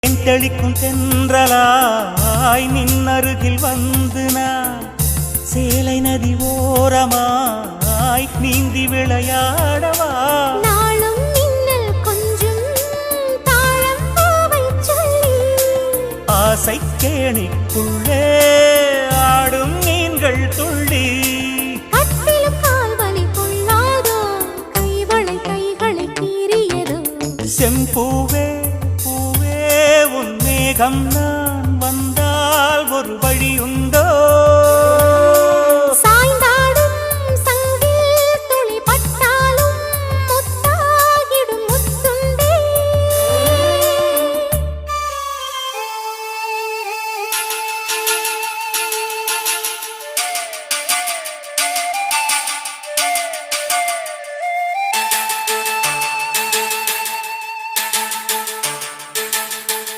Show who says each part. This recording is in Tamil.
Speaker 1: தெளிக்கும் தென்றலாய் நின்னருகில் வந்து நான் சேலை நதி ஓரமாய் நீந்தி விளையாடவா
Speaker 2: நாளும் மின்னல் கொஞ்சம் தாழம் பூவை சொல்லி
Speaker 1: ஆசை கேணிக்குள்ளே ஆடும் மீன்கள் துள்ளி
Speaker 2: கட்டிலும் கால்வலி கொள்ளாதோ கைகளை கீறியதோ
Speaker 1: செம்பூவே உன் மேகம் நான் வந்தால் ஒரு வழி உண்டோ